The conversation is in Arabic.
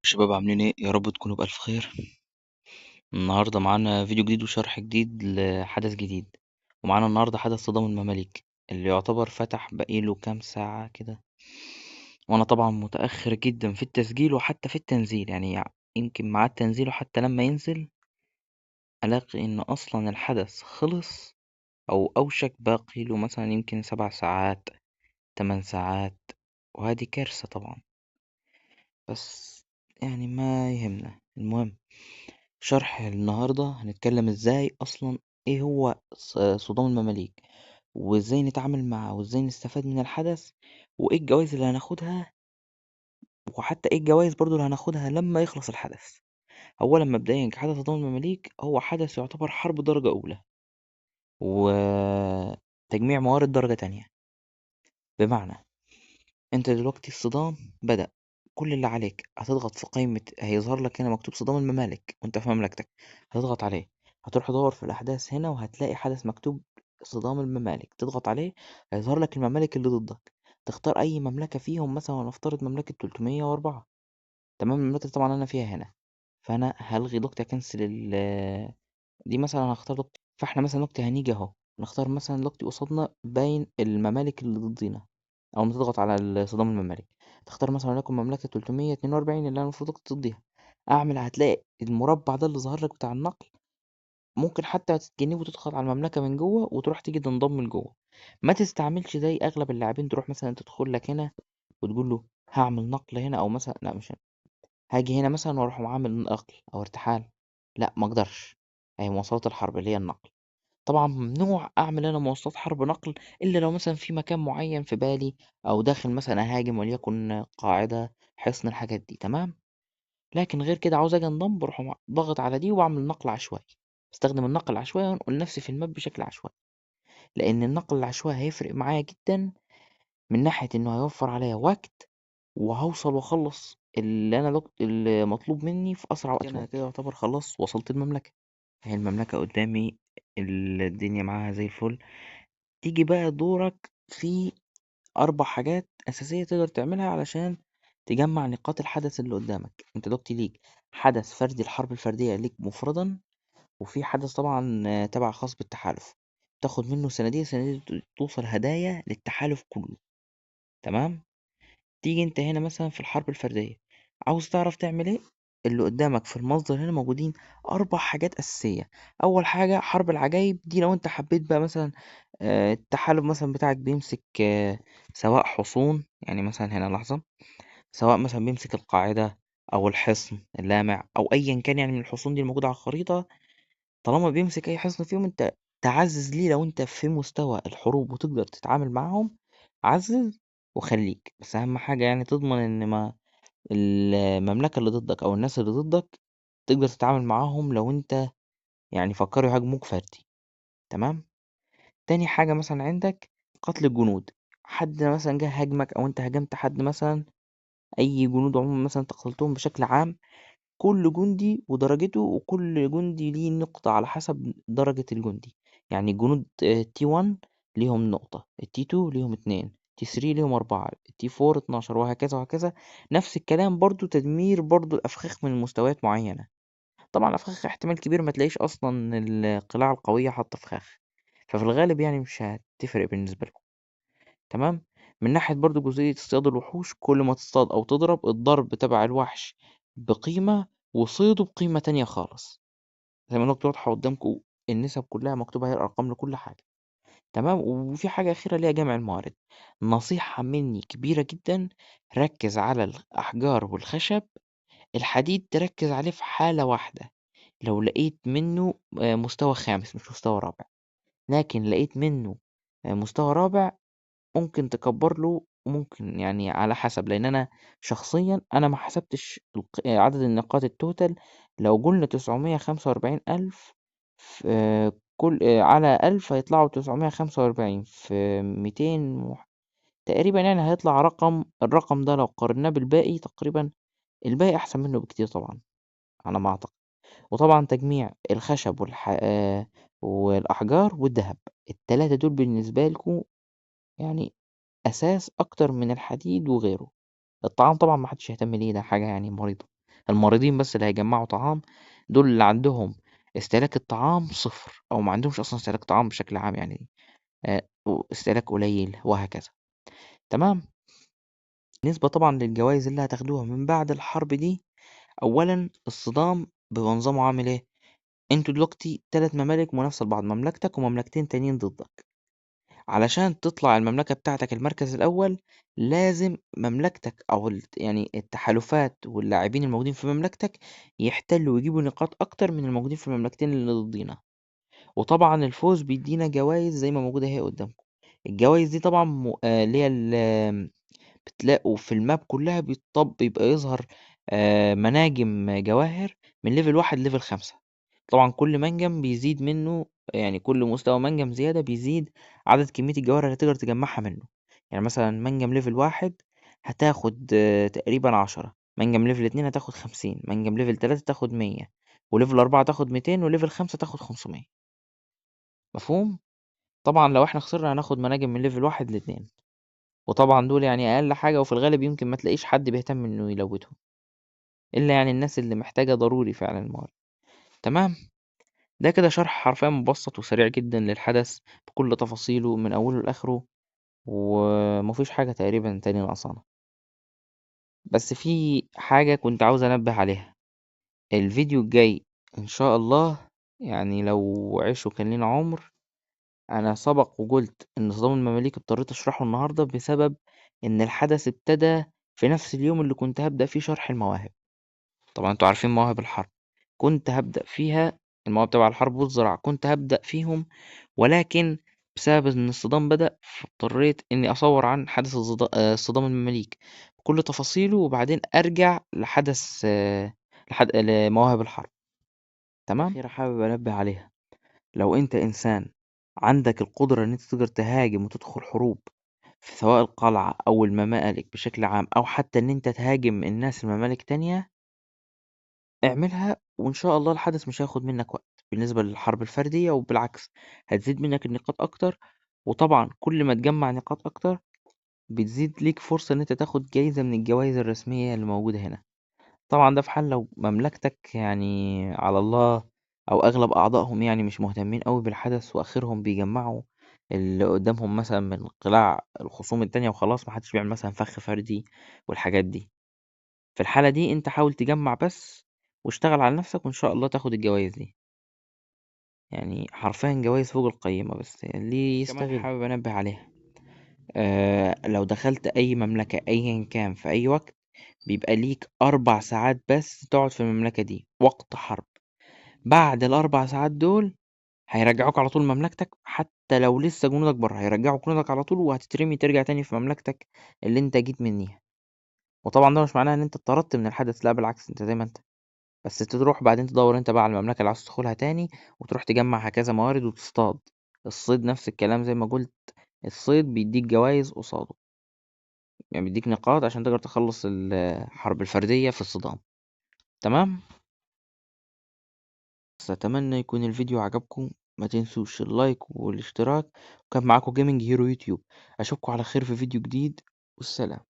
شباب عاملين ايه؟ يا رب تكونوا بألف خير. النهاردة معانا فيديو جديد وشرح جديد لحدث جديد. ومعانا النهاردة حدث صدام المماليك اللي يعتبر فتح بقيله كام ساعة كده. وانا طبعا متأخر جدا في التسجيل وحتى في التنزيل، يعني يمكن مع التنزيل وحتى لما ينزل ألاقي إن أصلا الحدث خلص أو أوشك باقي له مثلا يمكن 7 ساعات 8 ساعات. وهذه كارثة طبعا، بس يعني ما يهمنا. المهم، شرح النهاردة هنتكلم ازاي اصلا ايه هو صدام المماليك، وازاي نتعامل معاه، وازاي نستفاد من الحدث، وايه الجوائز اللي هناخدها، وحتى ايه الجوائز برضو اللي هناخدها لما يخلص الحدث. اولا مبدئيا حدث صدام المماليك هو حدث يعتبر حرب درجة اولى وتجميع موارد درجة تانية. بمعنى انت دلوقتي الصدام بدأ، كل اللي عليك هتضغط في قائمة، هيظهر لك هنا مكتوب صدام الممالك وانت في مملكتك، هتضغط عليه. هتروح تدور في الأحداث هنا وهتلاقي حدث مكتوب صدام الممالك، تضغط عليه هيظهر لك الممالك اللي ضدك. تختار أي مملكة فيهم، مثلا ونفترض مملكة 304. تمام، المملكة طبعا أنا فيها هنا، فأنا هلغي دوكتي أكنسل دي مثلا هختار دوكتي. فاحنا مثلا دوكتي هنيجي أهو نختار مثلا دوكتي قصادنا باين الممالك اللي ضدينا. أول ما تضغط على صدام الممالك تختار مثلا وليكن مملكة 342 اللي أنا المفروض تضيها. أعمل، هتلاقي المربع ده اللي ظهر لك بتاع النقل، ممكن حتى تتجنبه وتدخل على المملكة من جوه وتروح تيجي تنضم لجوه. ما تستعملش زي أغلب اللاعبين تروح مثلا تدخل لك هنا وتقول له هعمل نقل هنا، أو مثلا لا مش هنا. هاجي هنا مثلا وأروح عامل نقل أو ارتحال، لا ما أقدرش. هي مواصلات الحرب اللي هي النقل. طبعًا ممنوع أعمل أنا مواصلات حرب نقل إلا لو مثلًا في مكان معيّن في بالي، أو داخل مثلًا أهاجم وليكن قاعدة، حصن، الحاجات دي تمام. لكن غير كده عاوز آجي أنضم باروح ضاغط على دي وباعمل نقل عشوائي، باستخدم النقل العشوائي وأنقل نفسي في الماب بشكل عشوائي. لإن النقل العشوائي هيفرق معايا جدًا من ناحية إنه هيوفّر عليّا وقت، وهاوصل وأخلّص اللي أنا المطلوب مني في أسرع وقت أنا كده يعتبر خلاص وصلت المملكة. أهي المملكة قدّامي، الدنيا معاها زي الفل. تيجي بقى دورك في 4 حاجات أساسية تقدر تعملها علشان تجمّع نقاط الحدث اللي قدّامك. أنت دلوقتي ليك حدث فردي، الحرب الفردية ليك مفردًا، وفي حدث طبعًا تبع خاص بالتحالف، تاخد منه صناديق، الصناديق دي توصل هدايا للتحالف كلّه. تمام؟ تيجي أنت هنا مثلًا في الحرب الفردية، عاوز تعرف تعمل إيه؟ اللي قدّامك في المصدر هنا موجودين 4 حاجات أساسية. أول حاجة حرب العجايب، دي لو أنت حبيت بقى مثلًا التحالف مثلًا بتاعك بيمسك سواء حصون، يعني مثلًا هنا لحظة، سواء مثلًا بيمسك القاعدة أو الحصن اللامع أو أيًا كان يعني من الحصون دي الموجودة على الخريطة. طالما بيمسك أي حصن فيهم أنت تعزّز ليه، لو أنت في مستوى الحروب وتقدر تتعامل معاهم عزّز وخلّيك، بس أهم حاجة يعني تضمن إن ما المملكة اللي ضدك أو الناس اللي ضدك تقدر تتعامل معاهم لو أنت يعني فكّروا يهاجموك فردي. تمام؟ تاني حاجة مثلًا عندك قتل الجنود، حد مثلًا جه هاجمك أو أنت هاجمت حد مثلًا، أي جنود عمومًا مثلًا أنت قتلتهم بشكل عام، كل جندي ودرجته، وكل جندي ليه نقطة على حسب درجة الجندي. يعني الجنود T1 ليهم نقطة، الT2 ليهم 2، T3 ليهم 4، الT4 12 وهكذا وهكذا. نفس الكلام برضه تدمير برضه الأفخاخ من مستويات معينة. طبعًا الأفخاخ احتمال كبير ما تلاقيش أصلًا القلاع القوية حاطة فخاخ، ففي الغالب يعني مش هتفرق بالنسبة لكم. تمام. من ناحية برضه جزئية اصطياد الوحوش، كل ما تصطاد أو تضرب، الضرب تبع الوحش بقيمة وصيده بقيمة تانية خالص. زي ما أنا قلت واضحة قدامكم، النسب كلها مكتوبة، هي الأرقام لكل حاجة. تمام. وفي حاجة أخيرة اللي هي جمع الموارد. نصيحة مني كبيرة جدا، ركز على الأحجار والخشب. الحديد تركز عليه في حالة واحدة، لو لقيت منه مستوى خامس مش مستوى رابع. لكن لقيت منه مستوى رابع، ممكن تكبر له، ممكن يعني على حسب، لان انا شخصيا انا ما حسبتش عدد النقاط التوتال. لو قلنا 945 الف في كل على 1000 هيطلعوا 945 في 200 تقريبا، يعني هيطلع رقم. الرقم ده لو قارناه بالباقي تقريبا الباقي احسن منه بكتير طبعا على ما اعتقد. وطبعا تجميع الخشب والاحجار والذهب، التلاتة دول بالنسبة لكم يعني أساس أكتر من الحديد وغيره. الطعام طبعًا ما حدش يهتم ليه، ده حاجة يعني مريضة. المريضين بس اللي هيجمعوا طعام، دول اللي عندهم استهلاك الطعام صفر او ما عندهمش اصلا استهلاك طعام بشكل عام يعني، استهلاك قليل وهكذا. تمام. بالنسبة طبعا للجوائز اللي هتاخدوها من بعد الحرب دي، اولا الصدام بيبقى نظامه عامل ايه؟ انتوا دلوقتي 3 ممالك منافسة لبعض، مملكتك ومملكتين تانيين ضدك. علشان تطلع المملكة بتاعتك المركز الأول، لازم مملكتك أو يعني التحالفات واللاعبين الموجودين في مملكتك يحتلوا ويجيبوا نقاط أكتر من الموجودين في المملكتين اللي ضدينا. وطبعا الفوز بيدينا جوائز زي ما موجودة اهي قدامكم. الجوائز دي طبعا اللي هي بتلاقوا في الماب كلها بيبقى يظهر مناجم جواهر من ليفل 1 ليفل 5. طبعا كل منجم بيزيد منه، يعني كل مستوى منجم زيادة بيزيد عدد كمية الجواهر اللي تقدر تجمعها منه. يعني مثلا منجم ليفل 1 هتاخد تقريبا 10، منجم ليفل 2 هتاخد 50، منجم ليفل 3 تاخد 100، وليفل 4 تاخد 200، وليفل 5 تاخد 500. مفهوم؟ طبعا لو احنا خسرنا هناخد مناجم من ليفل 1 ل2، وطبعا دول يعني أقل حاجة، وفي الغالب يمكن ما تلاقيش حد بيهتم إنه يلوتهم، إلا يعني الناس اللي محتاجة ضروري فعلا الموارد. تمام. ده كده شرح حرفيا مبسط وسريع جدا للحدث بكل تفاصيله من أوله لآخره، ومفيش حاجة تقريبا تاني ناقصانا. بس في حاجة كنت عاوز أنبه عليها. الفيديو الجاي إن شاء الله، يعني لو عيش وكان لينا عمر، أنا سبق وقلت إن صدام المماليك اضطريت أشرحه النهاردة بسبب إن الحدث ابتدى في نفس اليوم اللي كنت هبدأ فيه شرح المواهب. طبعا انتوا عارفين مواهب الحرب، كنت هبدأ فيها. المواهب تبع الحرب والزراعة كنت هبدأ فيهم، ولكن بسبب إن الصدام بدأ فاضطريت إني أصور عن حدث صدام المماليك بكل تفاصيله، وبعدين أرجع لحدث لمواهب الحرب. تمام. أخيرا حابب أنبه عليها، لو أنت إنسان عندك القدرة إن أنت تقدر تهاجم وتدخل حروب في سواء القلعة أو الممالك بشكل عام، أو حتى إن أنت تهاجم الناس الممالك تانية، اعملها وإن شاء الله الحدث مش هياخد منك وقت بالنسبة للحرب الفردية، وبالعكس هتزيد منك النقاط أكتر. وطبعا كل ما تجمع نقاط أكتر بتزيد ليك فرصة إن أنت تاخد جايزة من الجوائز الرسمية اللي موجودة هنا. طبعا ده في حال لو مملكتك يعني على الله، أو أغلب أعضائهم يعني مش مهتمين أوي بالحدث، وآخرهم بيجمعوا اللي قدامهم مثلا من قلاع الخصوم التانية وخلاص، محدش بيعمل مثلا فخ فردي والحاجات دي. في الحالة دي انت حاول تجمع بس، واشتغل على نفسك وان شاء الله تاخد الجوائز دي. يعني حرفيا جوائز فوق القيمة، بس اللي كمان يستغل. حابب انبه عليها، لو دخلت اي مملكة ايا كان في اي وقت، بيبقى ليك 4 ساعات بس تقعد في المملكة دي وقت حرب. بعد ال4 ساعات دول هيرجعوك على طول مملكتك، حتى لو لسه جنودك بره هيرجعوا جنودك على طول، وهتترمي ترجع تاني في مملكتك اللي انت جيت منيها. وطبعا ده مش معناه ان انت اتطردت من الحدث، لا بالعكس، انت زي ما انت، بس تروح بعدين تدور انت بقى على المملكة اللي عاوز تدخلها تاني، وتروح تجمع هكذا موارد وتصطاد. الصيد نفس الكلام زي ما قلت، الصيد بيديك جوائز قصاده، يعني بيديك نقاط عشان تقدر تخلص الحرب الفردية في الصدام. تمام. بس اتمنى يكون الفيديو عجبكم، ما تنسوش اللايك والاشتراك، وكان معاكم جيمنج هيرو يوتيوب. اشوفكم على خير في فيديو جديد، والسلام.